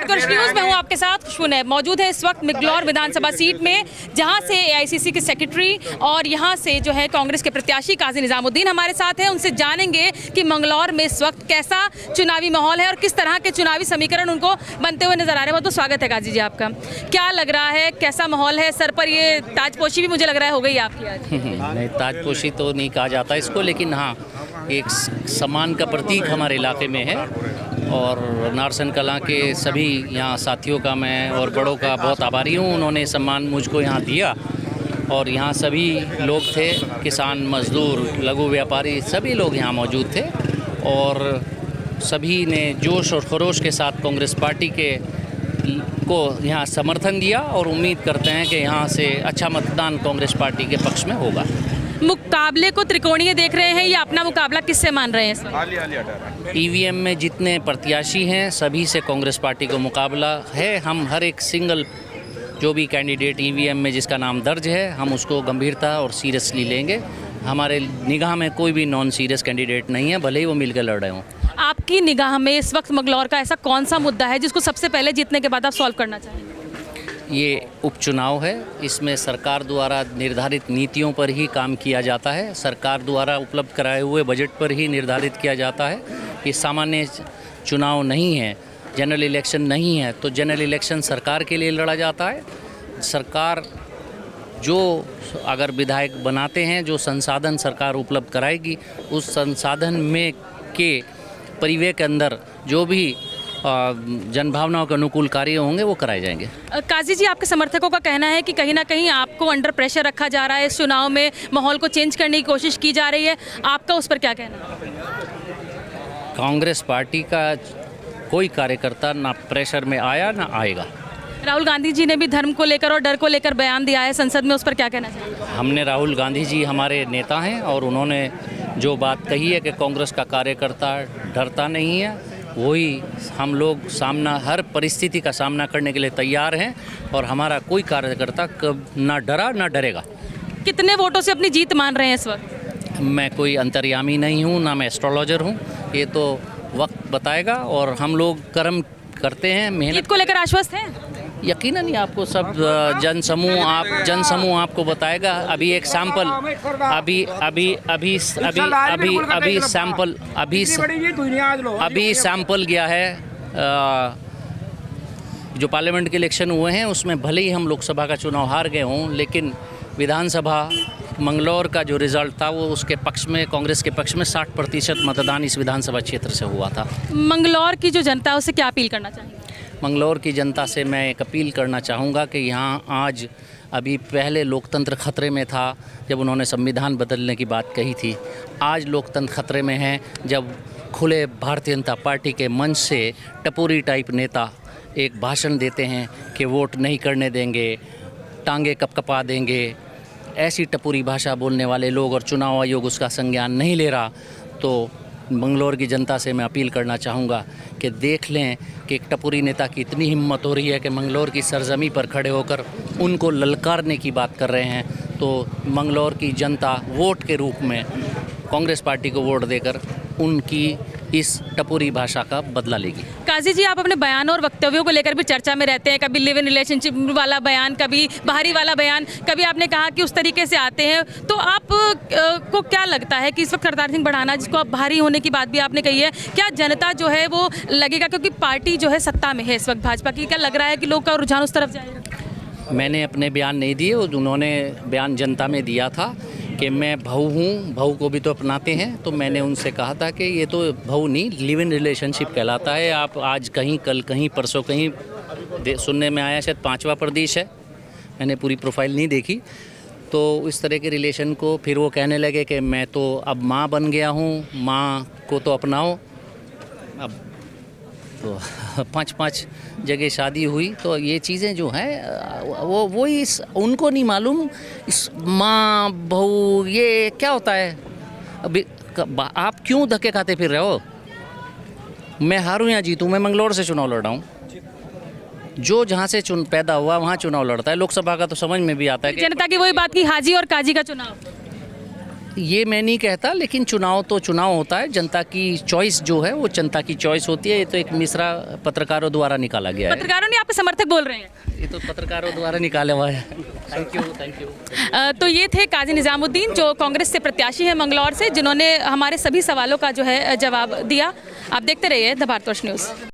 Bharatvarsh news में हूँ आपके साथ खुशबू नैब। मौजूद है इस वक्त मंगलौर विधानसभा सीट में, जहाँ से एआईसीसी के सेक्रेटरी और यहाँ से जो है कांग्रेस के प्रत्याशी काजी निजामुद्दीन हमारे साथ हैं। उनसे जानेंगे कि मंगलौर में इस वक्त कैसा चुनावी माहौल है और किस तरह के चुनावी समीकरण उनको बनते हुए नजर आ रहे हैं। बहुत बहुत स्वागत है काजी जी आपका। क्या लग रहा है, कैसा माहौल है? सर पर ये ताजपोशी भी मुझे लग रहा है हो गई आपकी आज। नहीं, ताजपोशी तो नहीं कहा जाता इसको, लेकिन हाँ, एक सम्मान का प्रतीक हमारे इलाके में है। और नारसन कलां के सभी यहाँ साथियों का मैं और बड़ों का बहुत आभारी हूँ। उन्होंने सम्मान मुझको यहाँ दिया और यहाँ सभी लोग थे, किसान, मजदूर, लघु व्यापारी, सभी लोग यहाँ मौजूद थे और सभी ने जोश और खरोश के साथ कांग्रेस पार्टी को यहाँ समर्थन दिया और उम्मीद करते हैं कि यहाँ से अच्छा मतदान कांग्रेस पार्टी के पक्ष में होगा। मुकाबले को त्रिकोणीय देख रहे हैं या अपना मुकाबला किससे मान रहे हैं? ईवीएम में जितने प्रत्याशी हैं सभी से कांग्रेस पार्टी को मुकाबला है। हम हर एक सिंगल जो भी कैंडिडेट ईवीएम में जिसका नाम दर्ज है, हम उसको गंभीरता और सीरियसली लेंगे। हमारे निगाह में कोई भी नॉन सीरियस कैंडिडेट नहीं है, भले ही वो मिलकर लड़ रहे हों। आपकी निगाह में इस वक्त मंगलौर का ऐसा कौन सा मुद्दा है जिसको सबसे पहले जीतने के बाद आप सॉल्व करना चाहेंगे? ये उपचुनाव है। इसमें सरकार द्वारा निर्धारित नीतियों पर ही काम किया जाता है, सरकार द्वारा उपलब्ध कराए हुए बजट पर ही निर्धारित किया जाता है। ये सामान्य चुनाव नहीं है, जनरल इलेक्शन नहीं है। तो जनरल इलेक्शन सरकार के लिए लड़ा जाता है। सरकार जो अगर विधायक बनाते हैं, जो संसाधन सरकार उपलब्ध कराएगी, उस संसाधन में के परिवेश के अंदर जो भी जनभावनाओं के अनुकूल कार्य होंगे वो कराए जाएंगे। काजी जी, आपके समर्थकों का कहना है कि कहीं ना कहीं आपको अंडर प्रेशर रखा जा रहा है, इस चुनाव में माहौल को चेंज करने की कोशिश की जा रही है। आपका उस पर क्या कहना है? कांग्रेस पार्टी का कोई कार्यकर्ता ना प्रेशर में आया ना आएगा। राहुल गांधी जी ने भी धर्म को लेकर और डर को लेकर बयान दिया है संसद में, उस पर क्या कहना चाहिए? हमने राहुल गांधी जी हमारे नेता हैं और उन्होंने जो बात कही है कि कांग्रेस का कार्यकर्ता डरता नहीं है, वही हम लोग सामना हर परिस्थिति का सामना करने के लिए तैयार हैं और हमारा कोई कार्यकर्ता कब ना डरा ना डरेगा। कितने वोटों से अपनी जीत मान रहे हैं इस वक्त? मैं कोई अंतर्यामी नहीं हूँ, ना मैं एस्ट्रोलॉजर हूँ। ये तो वक्त बताएगा और हम लोग कर्म करते हैं, मेहनत। जीत को लेकर आश्वस्त हैं? यकीनन ही आपको सब जनसमूह आपको बताएगा। अभी एक सैंपल अभी सैंपल गया है। जो पार्लियामेंट के इलेक्शन हुए हैं उसमें भले ही हम लोकसभा का चुनाव हार गए हों, लेकिन विधानसभा मंगलौर का जो रिज़ल्ट था वो उसके पक्ष में, कांग्रेस के पक्ष में 60% मतदान इस विधानसभा क्षेत्र से हुआ था। मंगलौर की जो जनता है उससे क्या अपील करना चाहिए? मंगलौर की जनता से मैं एक अपील करना चाहूँगा कि यहाँ आज अभी पहले लोकतंत्र खतरे में था जब उन्होंने संविधान बदलने की बात कही थी। आज लोकतंत्र खतरे में है जब खुले भारतीय जनता पार्टी के मंच से टपोरी टाइप नेता एक भाषण देते हैं कि वोट नहीं करने देंगे, टांगे कपकपा देंगे। ऐसी टपोरी भाषा बोलने वाले लोग और चुनाव आयोग उसका संज्ञान नहीं ले रहा। तो मंगलौर की जनता से मैं अपील करना चाहूँगा कि देख लें कि एक टपोरी नेता की इतनी हिम्मत हो रही है कि मंगलौर की सरजमी पर खड़े होकर उनको ललकारने की बात कर रहे हैं। तो मंगलौर की जनता वोट के रूप में कांग्रेस पार्टी को वोट देकर उनकी इस टपोरी भाषा का बदला लेगी। काजी जी, आप अपने बयानों और वक्तव्यों को लेकर भी चर्चा में रहते हैं। कभी लिव इन रिलेशनशिप वाला बयान, कभी बाहरी वाला बयान, कभी आपने कहा कि उस तरीके से आते हैं। तो आप को क्या लगता है कि इस वक्त करतार सिंह बढ़ाना, जिसको आप बाहरी होने की बात भी आपने कही है, क्या जनता जो है वो लगेगा, क्योंकि पार्टी जो है सत्ता में है इस वक्त भाजपा की, क्या लग रहा है कि लोग का रुझान उस तरफ जाएगा? मैंने अपने बयान नहीं दिए, उन्होंने बयान जनता में दिया था कि मैं भाऊ हूँ, भाऊ को भी तो अपनाते हैं। तो मैंने उनसे कहा था कि ये तो भाऊ नहीं, लिव इन रिलेशनशिप कहलाता है। आप आज कहीं, कल कहीं, परसों कहीं, सुनने में आया शायद 5वां प्रदेश है, मैंने पूरी प्रोफाइल नहीं देखी। तो इस तरह के रिलेशन को फिर वो कहने लगे कि मैं तो अब माँ बन गया हूँ, माँ को तो अपनाओ। अब तो 5 जगह शादी हुई। तो ये चीज़ें जो हैं वो इस उनको नहीं मालूम, इस माँ बहू ये क्या होता है। अभी आप क्यों धक्के खाते फिर रहे हो? मैं हारूं या जीतूं, मैं मंगलौर से चुनाव लड़ रहा हूँ। जो जहाँ से पैदा हुआ वहाँ चुनाव लड़ता है। लोकसभा का तो समझ में भी आता है कि जनता की वही बात की हाजी और काजी का चुनाव। ये मैं नहीं कहता, लेकिन चुनाव तो चुनाव होता है, जनता की चॉइस जो है वो जनता की चॉइस होती है। ये तो एक मिसरा पत्रकारों द्वारा निकाला गया है। पत्रकारों ने आपके समर्थक बोल रहे हैं। ये तो पत्रकारों द्वारा निकाला हुआ है। Thank you, thank you. तो ये थे काजी निजामुद्दीन, जो कांग्रेस से प्रत्याशी हैं मंगलौर से, जिन्होंने हमारे सभी सवालों का जो है जवाब दिया। आप देखते रहिए द भारतवर्ष न्यूज़।